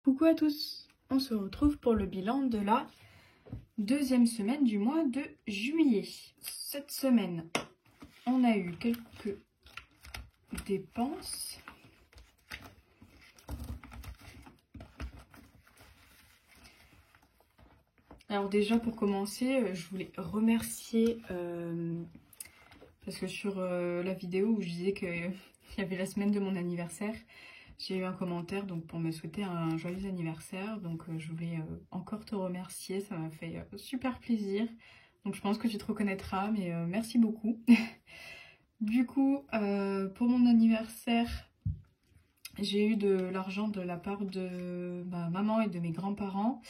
Coucou à tous, on se retrouve pour le bilan de la deuxième semaine du mois de juillet. Cette semaine, on a eu quelques dépenses. Alors déjà pour commencer, je voulais remercier, parce que sur la vidéo où je disais qu'il y avait la semaine de mon anniversaire, j'ai eu un commentaire donc pour me souhaiter un joyeux anniversaire. Donc je voulais encore te remercier, ça m'a fait super plaisir. Donc je pense que tu te reconnaîtras, mais merci beaucoup. Du coup, pour mon anniversaire, j'ai eu de l'argent de la part de ma maman et de mes grands-parents.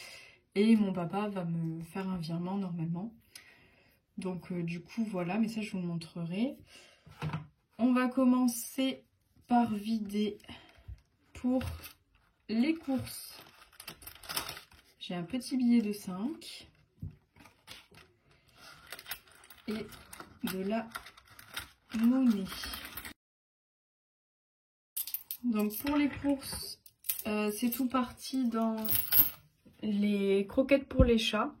Et mon papa va me faire un virement normalement. Donc du coup voilà, mais ça je vous le montrerai. On va commencer par vider pour les courses. J'ai un petit billet de 5 et de la monnaie. Donc pour les courses, c'est tout parti dans les croquettes pour les chats.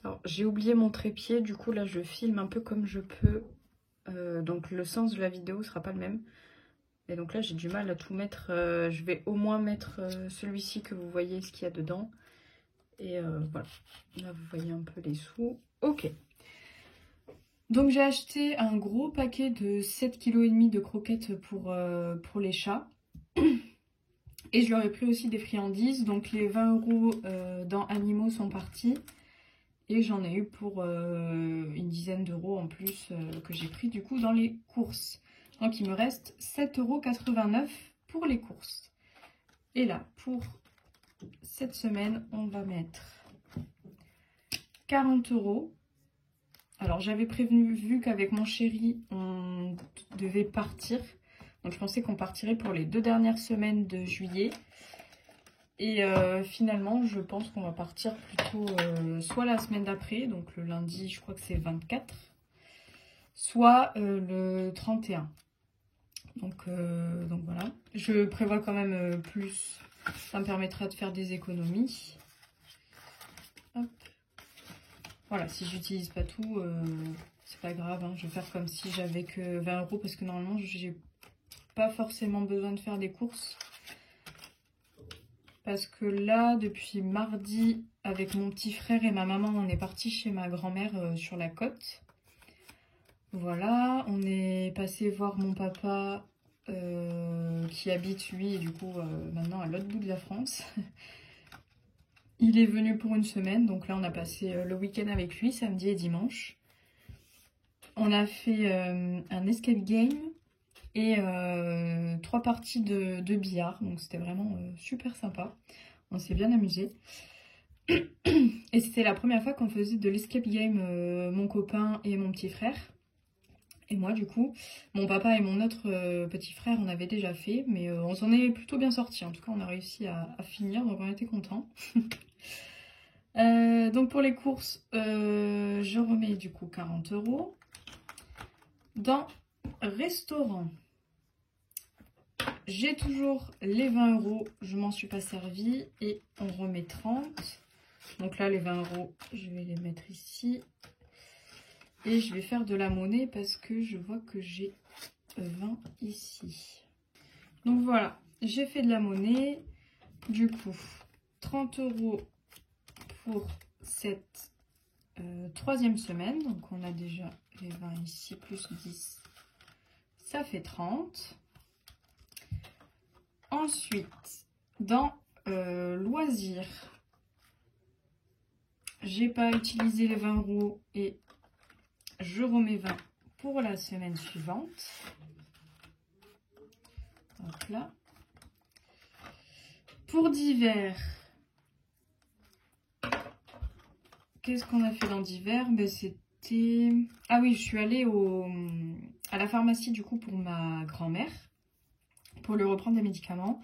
Alors j'ai oublié mon trépied, du coup là je filme un peu comme je peux. Donc le sens de la vidéo sera pas le même. Et donc là j'ai du mal à tout mettre. Je vais au moins mettre celui-ci que vous voyez ce qu'il y a dedans. Et voilà, là vous voyez un peu les sous. Ok. Donc j'ai acheté un gros paquet de 7,5 kg de croquettes pour les chats. Et je leur ai pris aussi des friandises. Donc les 20 € dans Animaux sont partis. Et j'en ai eu pour une dizaine d'euros en plus que j'ai pris du coup dans les courses. Donc il me reste 7,89 € pour les courses. Et là, pour cette semaine, on va mettre 40 €. Alors j'avais vu qu'avec mon chéri, on devait partir. Donc je pensais qu'on partirait pour les 2 dernières semaines de juillet. Et finalement, je pense qu'on va partir plutôt soit la semaine d'après, donc le lundi, je crois que c'est 24, soit le 31. Donc voilà. Je prévois quand même plus. Ça me permettra de faire des économies. Hop. Voilà, si j'utilise pas tout, c'est pas grave. Hein. Je vais faire comme si j'avais que 20 € parce que normalement, j'ai pas forcément besoin de faire des courses. Parce que là, depuis mardi, avec mon petit frère et ma maman, on est parti chez ma grand-mère sur la côte. Voilà, on est passé voir mon papa qui habite, lui, du coup, maintenant à l'autre bout de la France. Il est venu pour une semaine, donc là, on a passé le week-end avec lui, samedi et dimanche. On a fait un escape game et 3 parties de billard, donc c'était vraiment super sympa. On s'est bien amusé. Et c'était la première fois qu'on faisait de l'escape game, mon copain et mon petit frère. Et moi du coup, mon papa et mon autre petit frère on avait déjà fait, mais on s'en est plutôt bien sortis. En tout cas on a réussi à finir, donc on était contents. Donc pour les courses, je remets du coup 40 €. Dans restaurant, j'ai toujours les 20 €, je m'en suis pas servi et on remet 30. Donc là les 20 €, je vais les mettre ici. Et je vais faire de la monnaie parce que je vois que j'ai 20 ici. Donc voilà, j'ai fait de la monnaie. Du coup, 30 € pour cette 3e semaine. Donc on a déjà les 20 ici, plus 10. Ça fait 30. Ensuite, dans loisirs, j'ai pas utilisé les 20 € et je remets 20 pour la semaine suivante. Donc là. Pour divers, qu'est-ce qu'on a fait dans divers? Ben, c'était... Ah oui, je suis allée à la pharmacie du coup pour ma grand-mère, pour lui reprendre des médicaments.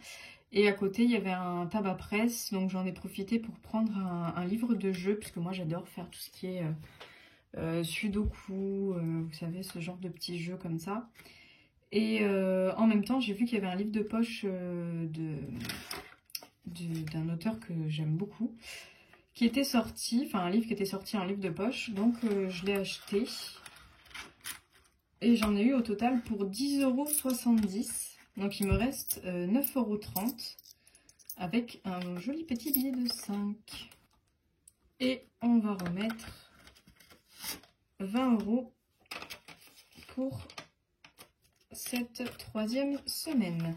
Et à côté, il y avait un tabac presse, donc j'en ai profité pour prendre un livre de jeu, puisque moi j'adore faire tout ce qui est Sudoku, vous savez, ce genre de petits jeux comme ça. Et en même temps, j'ai vu qu'il y avait un livre de poche d'un auteur que j'aime beaucoup, qui était sorti, enfin un livre qui était sorti en livre de poche, donc je l'ai acheté. Et j'en ai eu au total pour 10,70 €. Donc il me reste 9,30 € avec un joli petit billet de 5. Et on va remettre 20 € pour cette 3e semaine.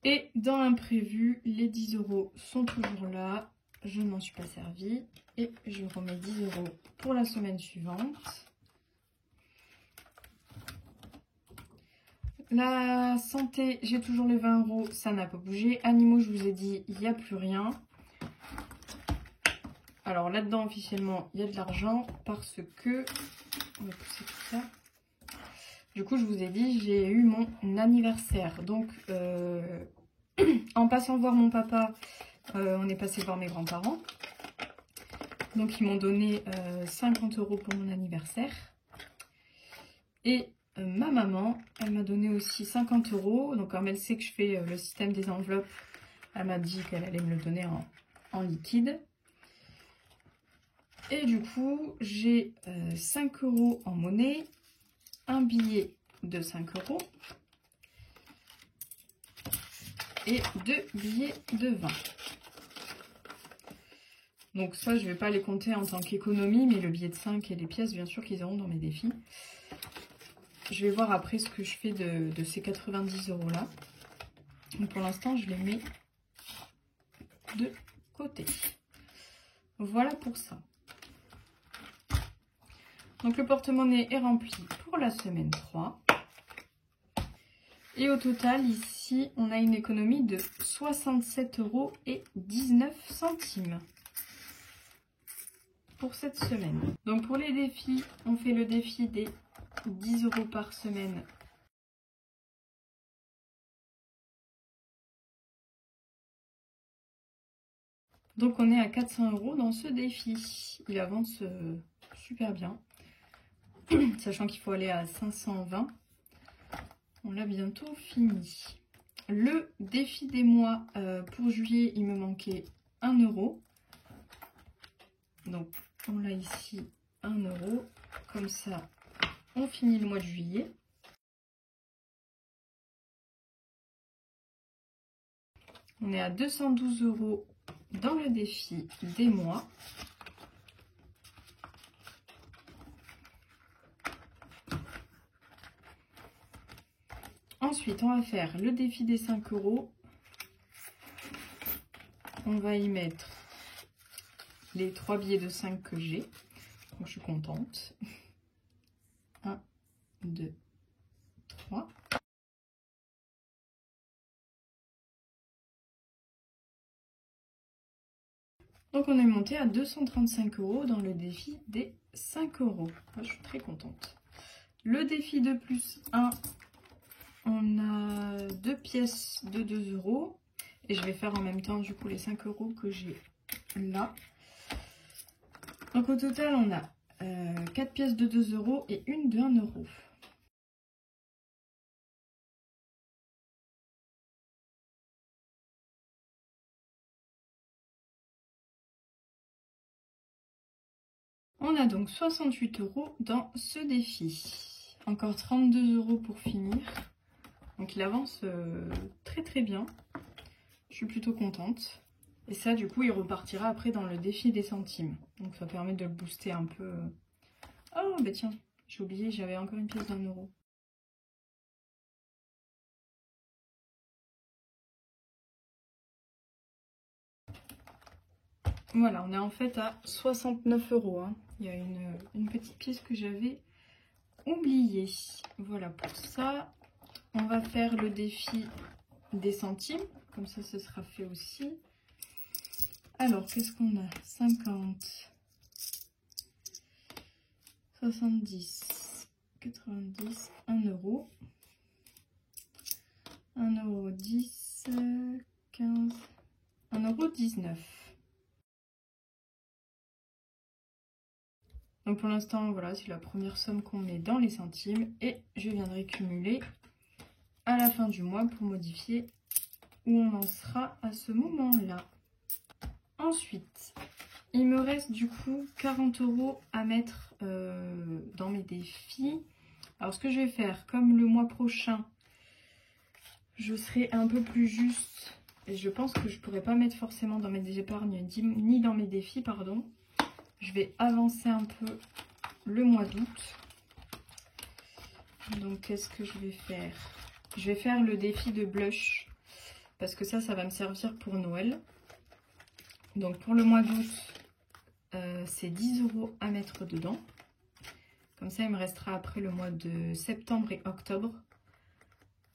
Et dans l'imprévu, les 10 € sont toujours là. Je ne m'en suis pas servi. Et je remets 10 € pour la semaine suivante. La santé, j'ai toujours les 20 €, ça n'a pas bougé. Animaux, je vous ai dit, il n'y a plus rien. Alors là-dedans, officiellement, il y a de l'argent parce que... On va pousser tout ça. Du coup, je vous ai dit, j'ai eu mon anniversaire. Donc, en passant voir mon papa, on est passé voir mes grands-parents. Donc, ils m'ont donné 50 € pour mon anniversaire. Et ma maman, elle m'a donné aussi 50 €. Donc, comme elle sait que je fais le système des enveloppes, elle m'a dit qu'elle allait me le donner en liquide. Et du coup, j'ai 5 € en monnaie, un billet de 5 € et 2 billets de 20. Donc ça, je ne vais pas les compter en tant qu'économie, mais le billet de 5 et les pièces, bien sûr, qu'ils auront dans mes défis. Je vais voir après ce que je fais de ces 90 € là. Donc pour l'instant, je les mets de côté. Voilà pour ça. Donc le porte-monnaie est rempli pour la semaine 3. Et au total, ici, on a une économie de 67,19 € pour cette semaine. Donc pour les défis, on fait le défi des 10 € par semaine. Donc on est à 400 € dans ce défi. Il avance super bien. Sachant qu'il faut aller à 520. On l'a bientôt fini. Le défi des mois pour juillet, il me manquait 1 €. Donc on l'a ici 1 €. Comme ça, on finit le mois de juillet. On est à 212 € dans le défi des mois. Ensuite, on va faire le défi des 5 €. On va y mettre les 3 billets de 5 que j'ai. Donc, je suis contente. 1, 2, 3. Donc, on est monté à 235 € dans le défi des 5 €. Moi, je suis très contente. Le défi de plus 1, on a 2 pièces de 2 €. Et je vais faire en même temps, du coup, les 5 € que j'ai là. Donc, au total, on a 4 pièces de 2 € et une de 1 €. On a donc 68 € dans ce défi. Encore 32 € pour finir. Donc il avance très très bien. Je suis plutôt contente. Et ça, du coup, il repartira après dans le défi des centimes. Donc ça permet de le booster un peu. Oh, bah tiens, j'ai oublié, j'avais encore une pièce d'1 €. Voilà, on est en fait à 69 €. Hein. Il y a une petite pièce que j'avais oubliée. Voilà pour ça. On va faire le défi des centimes. Comme ça, ce sera fait aussi. Alors, qu'est-ce qu'on a? 50, 70, 90, 1 €. 1 €, 10, 15, 1 € 19. Donc pour l'instant, voilà, c'est la première somme qu'on met dans les centimes. Et je viendrai cumuler à la fin du mois pour modifier où on en sera à ce moment-là. Ensuite, il me reste du coup 40 € à mettre dans mes défis. Alors ce que je vais faire, comme le mois prochain, je serai un peu plus juste. Et je pense que je ne pourrai pas mettre forcément dans mes épargnes ni dans mes défis, pardon. Je vais avancer un peu le mois d'août. Donc qu'est-ce que je vais faire? Je vais faire le défi de blush. Parce que ça va me servir pour Noël. Donc pour le mois d'août, c'est 10 € à mettre dedans. Comme ça, il me restera après le mois de septembre et octobre.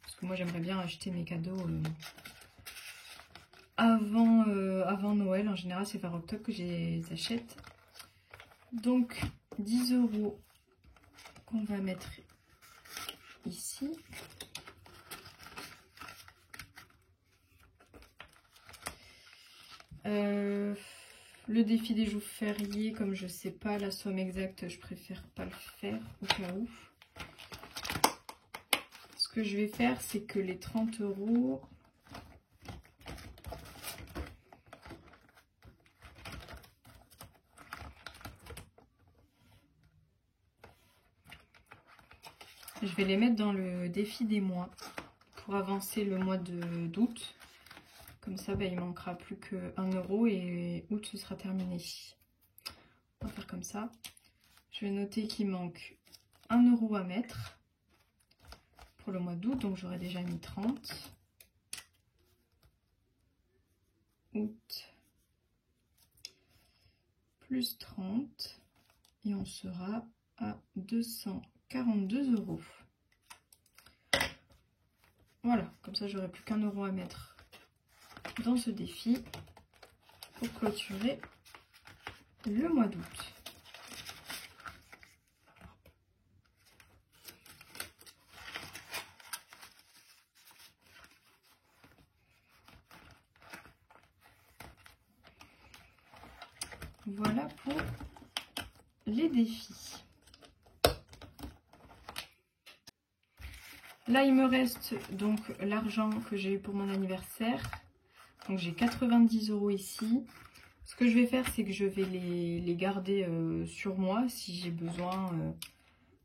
Parce que moi, j'aimerais bien acheter mes cadeaux avant Noël. En général, c'est vers octobre que je les achète. Donc 10 € qu'on va mettre ici. Le défi des jours fériés, comme je sais pas la somme exacte, je préfère pas le faire au cas où. Ce que je vais faire, c'est que les 30 €, je vais les mettre dans le défi des mois pour avancer le mois d'août. Comme ça, il ne manquera plus que 1 € et août, ce sera terminé. On va faire comme ça. Je vais noter qu'il manque 1 € à mettre pour le mois d'août. Donc, j'aurais déjà mis 30. Août plus 30. Et on sera à 242 €. Voilà, comme ça, j'aurai plus qu'1 € à mettre dans ce défi pour clôturer le mois d'août. Voilà pour les défis. Là, il me reste donc l'argent que j'ai eu pour mon anniversaire. Donc j'ai 90 € ici. Ce que je vais faire, c'est que je vais les garder sur moi si j'ai besoin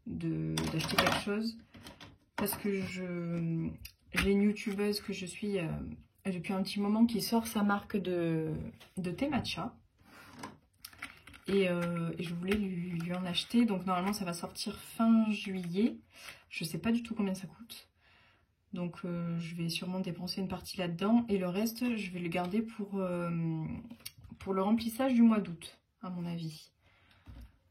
d'acheter quelque chose. Parce que j'ai une youtubeuse que je suis depuis un petit moment qui sort sa marque de thé matcha. Et je voulais lui en acheter. Donc normalement ça va sortir fin juillet. Je sais pas du tout combien ça coûte. Donc je vais sûrement dépenser une partie là-dedans. Et le reste, je vais le garder pour le remplissage du mois d'août, à mon avis.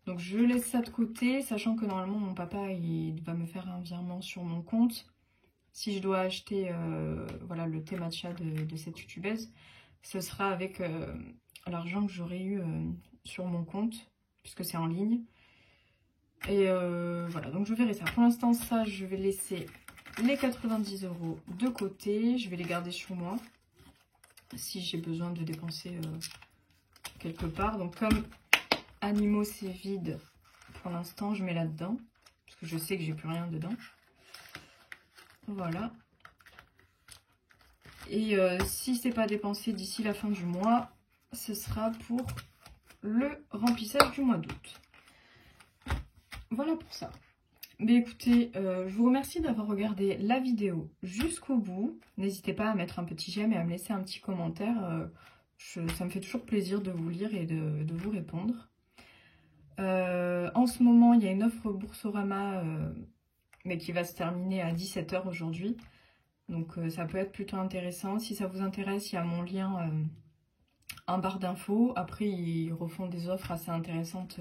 Donc je laisse ça de côté, sachant que normalement mon papa il va me faire un virement sur mon compte. Si je dois acheter voilà, le thé matcha de cette youtubeuse, ce sera avec l'argent que j'aurai eu sur mon compte, puisque c'est en ligne. Et voilà, donc je verrai ça. Pour l'instant, ça, je vais laisser les 90 € de côté. Je vais les garder sur moi si j'ai besoin de dépenser quelque part. Donc comme Animaux c'est vide, pour l'instant, je mets là-dedans, parce que je sais que j'ai plus rien dedans. Voilà. Et si c'est pas dépensé d'ici la fin du mois, ce sera pour le remplissage du mois d'août. Voilà pour ça. Mais écoutez, je vous remercie d'avoir regardé la vidéo jusqu'au bout. N'hésitez pas à mettre un petit j'aime et à me laisser un petit commentaire. Ça me fait toujours plaisir de vous lire et de vous répondre. En ce moment, il y a une offre Boursorama, mais qui va se terminer à 17 h aujourd'hui. Donc ça peut être plutôt intéressant. Si ça vous intéresse, il y a mon lien en barre d'infos. Après, ils refont des offres assez intéressantes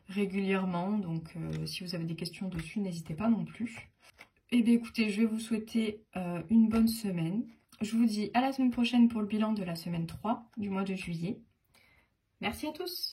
régulièrement. Donc si vous avez des questions dessus, n'hésitez pas non plus. Et bien écoutez, je vais vous souhaiter une bonne semaine. Je vous dis à la semaine prochaine pour le bilan de la semaine 3 du mois de juillet. Merci à tous!